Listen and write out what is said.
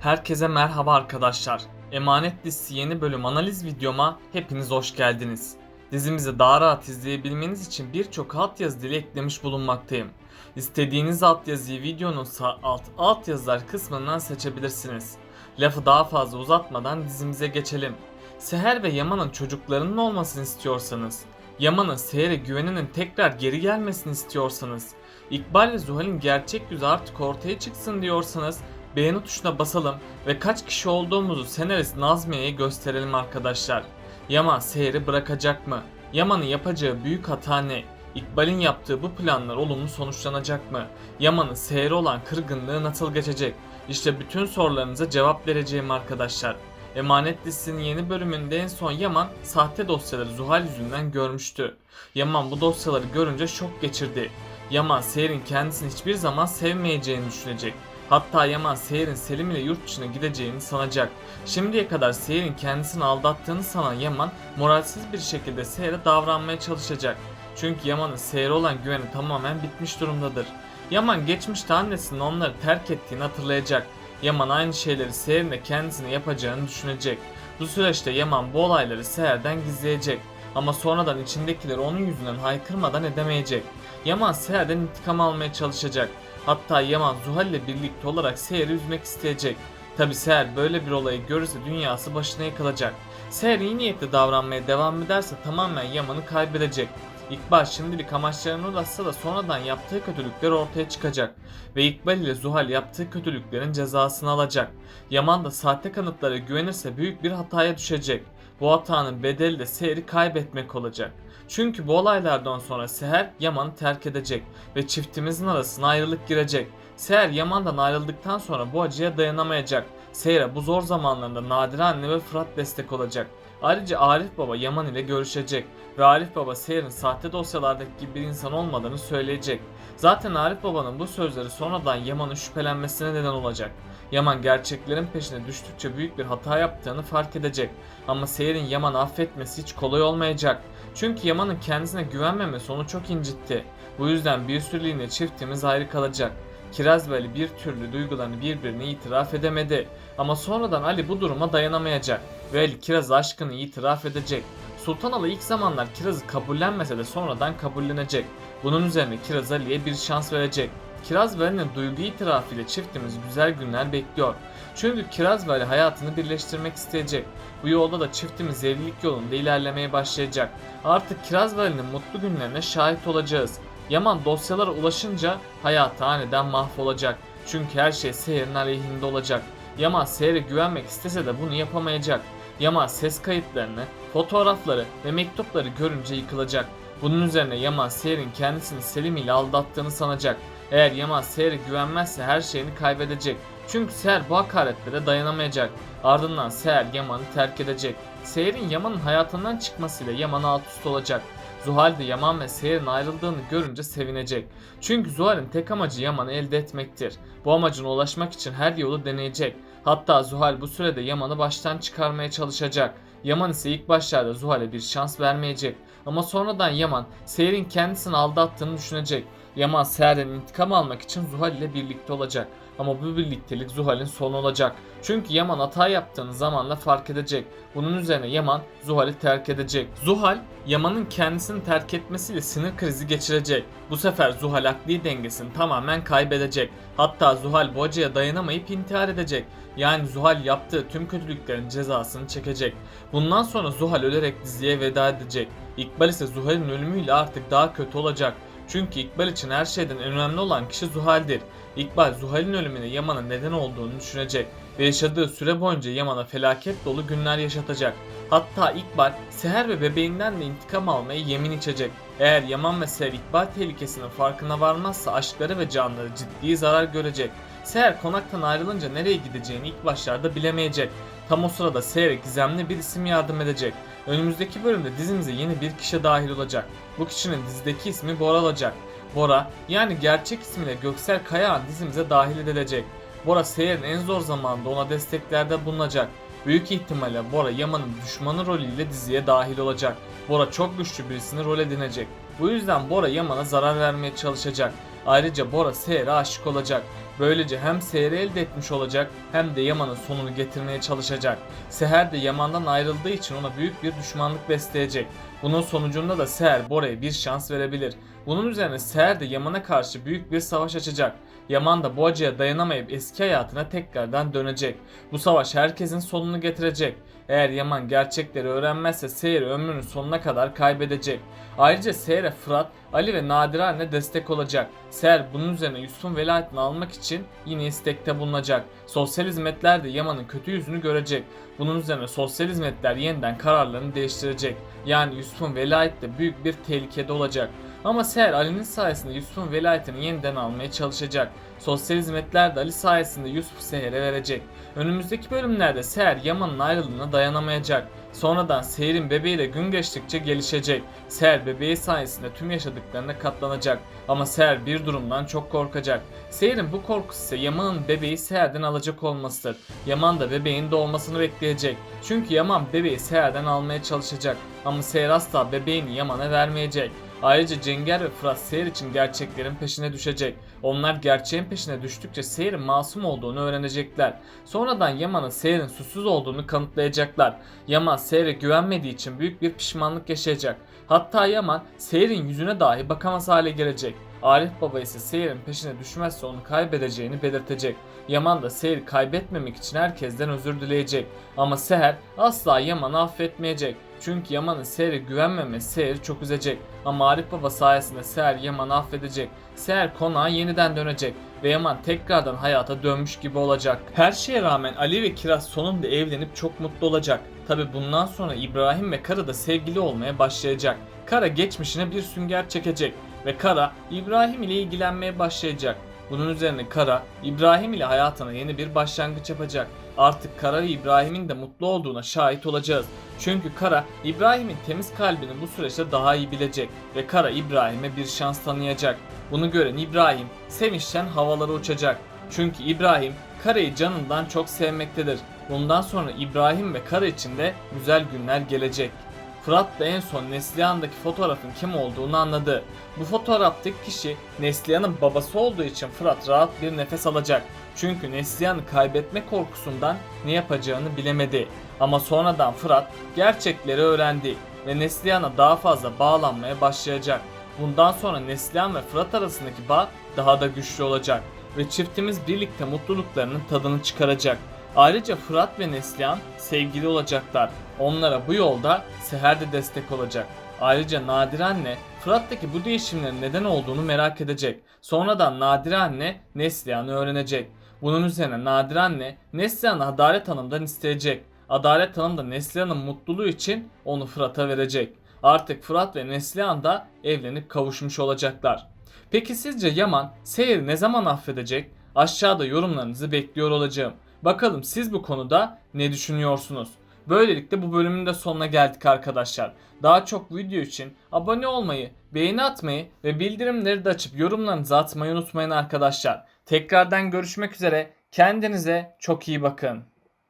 Herkese merhaba arkadaşlar. Emanet dizisi yeni bölüm analiz videoma hepiniz hoş geldiniz. Dizimizi daha rahat izleyebilmeniz için birçok altyazı dili eklemiş bulunmaktayım. İstediğiniz altyazıyı videonun sağ alt yazılar kısmından seçebilirsiniz. Lafı daha fazla uzatmadan dizimize geçelim. Seher ve Yaman'ın çocuklarının olmasını istiyorsanız, Yaman'ın Seher'e güveninin tekrar geri gelmesini istiyorsanız, İkbal ve Zuhal'in gerçek yüzü artık ortaya çıksın diyorsanız beğeni tuşuna basalım ve kaç kişi olduğumuzu senarist Nazmiye'ye gösterelim arkadaşlar. Yaman Seher'i bırakacak mı? Yaman'ın yapacağı büyük hata ne? İkbal'in yaptığı bu planlar olumlu sonuçlanacak mı? Yaman'ın Seher'e olan kırgınlığı nasıl geçecek? İşte bütün sorularınıza cevap vereceğim arkadaşlar. Emanet dizisinin yeni bölümünde en son Yaman sahte dosyaları Zuhal yüzünden görmüştü. Yaman bu dosyaları görünce şok geçirdi. Yaman Seher'in kendisini hiçbir zaman sevmeyeceğini düşünecek. Hatta Yaman Seher'in Selim ile yurt dışına gideceğini sanacak. Şimdiye kadar Seher'in kendisini aldattığını sanan Yaman moralsiz bir şekilde Seher'e davranmaya çalışacak. Çünkü Yaman'ın Seher'e olan güveni tamamen bitmiş durumdadır. Yaman geçmişte annesinin onları terk ettiğini hatırlayacak. Yaman aynı şeyleri Seher'in de kendisine yapacağını düşünecek. Bu süreçte Yaman bu olayları Seher'den gizleyecek. Ama sonradan içindekileri onun yüzünden haykırmadan edemeyecek. Yaman Seher'den intikam almaya çalışacak. Hatta Yaman Zuhal ile birlikte olarak Seher'i üzmek isteyecek. Tabi Seher böyle bir olayı görürse dünyası başına yıkılacak. Seher iyi niyetli davranmaya devam ederse tamamen Yaman'ı kaybedecek. İkbal şimdilik amaçlarına ulaşsa da sonradan yaptığı kötülükler ortaya çıkacak ve İkbal ile Zuhal yaptığı kötülüklerin cezasını alacak. Yaman da sahte kanıtlara güvenirse büyük bir hataya düşecek. Bu hatanın bedeli de Seher'i kaybetmek olacak. Çünkü bu olaylardan sonra Seher Yaman'ı terk edecek ve çiftimizin arasına ayrılık girecek. Seher Yaman'dan ayrıldıktan sonra bu acıya dayanamayacak. Seher'e bu zor zamanlarında Nadire anne ve Fırat destek olacak. Ayrıca Arif Baba Yaman ile görüşecek ve Arif Baba Seher'in sahte dosyalardaki gibi bir insan olmadığını söyleyecek. Zaten Arif Baba'nın bu sözleri sonradan Yaman'ın şüphelenmesine neden olacak. Yaman gerçeklerin peşine düştükçe büyük bir hata yaptığını fark edecek. Ama Seher'in Yaman'ı affetmesi hiç kolay olmayacak. Çünkü Yaman'ın kendisine güvenmemesi onu çok incitti. Bu yüzden bir süreliğine çiftimiz ayrı kalacak. Kiraz ve Ali bir türlü duygularını birbirine itiraf edemedi. Ama sonradan Ali bu duruma dayanamayacak ve Ali Kiraz'a aşkını itiraf edecek. Sultan Ali ilk zamanlar Kiraz'ı kabullenmese de sonradan kabullenecek. Bunun üzerine Kiraz Ali'ye bir şans verecek. Kiraz ve Ali'nin duygu itirafıyla çiftimiz güzel günler bekliyor. Çünkü Kiraz ve Ali hayatını birleştirmek isteyecek. Bu yolda da çiftimiz evlilik yolunda ilerlemeye başlayacak. Artık Kiraz ve Ali'nin mutlu günlerine şahit olacağız. Yaman dosyalara ulaşınca hayatı aniden mahvolacak. Çünkü her şey Seher'in aleyhinde olacak. Yaman Seher'e güvenmek istese de bunu yapamayacak. Yaman ses kayıtlarını, fotoğrafları ve mektupları görünce yıkılacak. Bunun üzerine Yaman Seher'in kendisini Selim ile aldattığını sanacak. Eğer Yaman Seher'e güvenmezse her şeyini kaybedecek. Çünkü Seher bu hakaretlere dayanamayacak. Ardından Seher Yaman'ı terk edecek. Seher'in Yaman'ın hayatından çıkmasıyla Yaman alt üst olacak. Zuhal de Yaman ve Seher'in ayrıldığını görünce sevinecek. Çünkü Zuhal'in tek amacı Yaman'ı elde etmektir. Bu amacına ulaşmak için her yolu deneyecek. Hatta Zuhal bu sürede Yaman'ı baştan çıkarmaya çalışacak. Yaman ise ilk başlarda Zuhal'e bir şans vermeyecek. Ama sonradan Yaman Seher'in kendisini aldattığını düşünecek. Yaman Seher'den intikam almak için Zuhal ile birlikte olacak. Ama bu birliktelik Zuhal'in sonu olacak. Çünkü Yaman hata yaptığını zamanla fark edecek. Bunun üzerine Yaman Zuhal'i terk edecek. Zuhal, Yaman'ın kendisini terk etmesiyle sinir krizi geçirecek. Bu sefer Zuhal akli dengesini tamamen kaybedecek. Hatta Zuhal bu acıya dayanamayıp intihar edecek. Yani Zuhal yaptığı tüm kötülüklerin cezasını çekecek. Bundan sonra Zuhal ölerek diziye veda edecek. İkbal ise Zuhal'in ölümüyle artık daha kötü olacak. Çünkü İkbal için her şeyden önemli olan kişi Zuhal'dir. İkbal Zuhal'in ölümüne Yaman'a neden olduğunu düşünecek ve yaşadığı süre boyunca Yaman'a felaket dolu günler yaşatacak. Hatta İkbal Seher ve bebeğinden de intikam almaya yemin içecek. Eğer Yaman ve Seher İkbal tehlikesinin farkına varmazsa aşkları ve canları ciddi zarar görecek. Seher konaktan ayrılınca nereye gideceğini ilk başlarda bilemeyecek. Tam o sırada Seher'e gizemli bir isim yardım edecek. Önümüzdeki bölümde dizimize yeni bir kişi dahil olacak. Bu kişinin dizideki ismi Bora olacak. Bora yani gerçek ismiyle Göksel Kayağan dizimize dahil edilecek. Bora Seher'in en zor zamanında ona desteklerde bulunacak. Büyük ihtimalle Bora Yaman'ın düşmanı rolüyle diziye dahil olacak. Bora çok güçlü birisini rol edinecek. Bu yüzden Bora Yaman'a zarar vermeye çalışacak. Ayrıca Bora Seher'e aşık olacak. Böylece hem Seher'i elde etmiş olacak hem de Yaman'ın sonunu getirmeye çalışacak. Seher de Yaman'dan ayrıldığı için ona büyük bir düşmanlık besleyecek. Bunun sonucunda da Seher Bora'ya bir şans verebilir. Bunun üzerine Seher de Yaman'a karşı büyük bir savaş açacak. Yaman da bu acıya dayanamayıp eski hayatına tekrardan dönecek. Bu savaş herkesin sonunu getirecek. Eğer Yaman gerçekleri öğrenmezse Seher ömrünün sonuna kadar kaybedecek. Ayrıca Seher'e Fırat, Ali ve Nadire anne destek olacak. Seher bunun üzerine Yusuf'un velayetini almak için yine istekte bulunacak. Sosyal hizmetler de Yaman'ın kötü yüzünü görecek. Bunun üzerine sosyal hizmetler yeniden kararlarını değiştirecek. Yani Yusuf'un velayeti de büyük bir tehlikede olacak. Ama Seher Ali'nin sayesinde Yusuf'un velayetini yeniden almaya çalışacak. Sosyal hizmetler de Ali sayesinde Yusuf'u Seher'e verecek. Önümüzdeki bölümlerde Seher Yaman'ın ayrılığına dayanamayacak. Sonradan Seher'in bebeği de gün geçtikçe gelişecek. Seher bebeği sayesinde tüm yaşadıklarına katlanacak. Ama Seher bir durumdan çok korkacak. Seher'in bu korkusu ise Yaman'ın bebeği Seher'den alacak olmasıdır. Yaman da bebeğin doğmasını bekleyecek. Çünkü Yaman bebeği Seher'den almaya çalışacak. Ama Seher asla bebeğini Yaman'a vermeyecek. Ayrıca Cenger ve Fırat Seher için gerçeklerin peşine düşecek. Onlar gerçeğin peşine düştükçe Seher'in masum olduğunu öğrenecekler. Sonradan Yaman'ın Seher'in suçsuz olduğunu kanıtlayacaklar. Yaman Seher'e güvenmediği için büyük bir pişmanlık yaşayacak. Hatta Yaman Seher'in yüzüne dahi bakamaz hale gelecek. Arif Baba ise Seher'in peşine düşmezse onu kaybedeceğini belirtecek. Yaman da Seher'i kaybetmemek için herkesten özür dileyecek. Ama Seher asla Yaman'ı affetmeyecek. Çünkü Yaman'ın Seher'e güvenmemesi Seher'i çok üzecek. Ama Arif Baba sayesinde Seher Yaman'ı affedecek. Seher konağa yeniden dönecek ve Yaman tekrardan hayata dönmüş gibi olacak. Her şeye rağmen Ali ve Kiraz sonunda evlenip çok mutlu olacak. Tabi bundan sonra İbrahim ve Kara da sevgili olmaya başlayacak. Kara geçmişine bir sünger çekecek ve Kara İbrahim ile ilgilenmeye başlayacak. Bunun üzerine Kara İbrahim ile hayatına yeni bir başlangıç yapacak. Artık Kara ve İbrahim'in de mutlu olduğuna şahit olacağız. Çünkü Kara İbrahim'in temiz kalbini bu süreçte daha iyi bilecek ve Kara İbrahim'e bir şans tanıyacak. Bunu gören İbrahim sevinçten havalara uçacak. Çünkü İbrahim Kara'yı canından çok sevmektedir. Bundan sonra İbrahim ve Kara için de güzel günler gelecek. Fırat da en son Neslihan'daki fotoğrafın kim olduğunu anladı. Bu fotoğraftaki kişi Neslihan'ın babası olduğu için Fırat rahat bir nefes alacak. Çünkü Neslihan'ı kaybetme korkusundan ne yapacağını bilemedi. Ama sonradan Fırat gerçekleri öğrendi ve Neslihan'a daha fazla bağlanmaya başlayacak. Bundan sonra Neslihan ve Fırat arasındaki bağ daha da güçlü olacak ve çiftimiz birlikte mutluluklarının tadını çıkaracak. Ayrıca Fırat ve Neslihan sevgili olacaklar. Onlara bu yolda Seher de destek olacak. Ayrıca Nadire anne Fırat'taki bu değişimlerin neden olduğunu merak edecek. Sonradan Nadire anne Neslihan'ı öğrenecek. Bunun üzerine Nadire anne Neslihan'ı Adalet Hanım'dan isteyecek. Adalet Hanım da Neslihan'ın mutluluğu için onu Fırat'a verecek. Artık Fırat ve Neslihan da evlenip kavuşmuş olacaklar. Peki sizce Yaman Seher'i ne zaman affedecek? Aşağıda yorumlarınızı bekliyor olacağım. Bakalım siz bu konuda ne düşünüyorsunuz? Böylelikle bu bölümün de sonuna geldik arkadaşlar. Daha çok video için abone olmayı, beğeni atmayı ve bildirimleri de açıp yorumlarınızı atmayı unutmayın arkadaşlar. Tekrardan görüşmek üzere. Kendinize çok iyi bakın.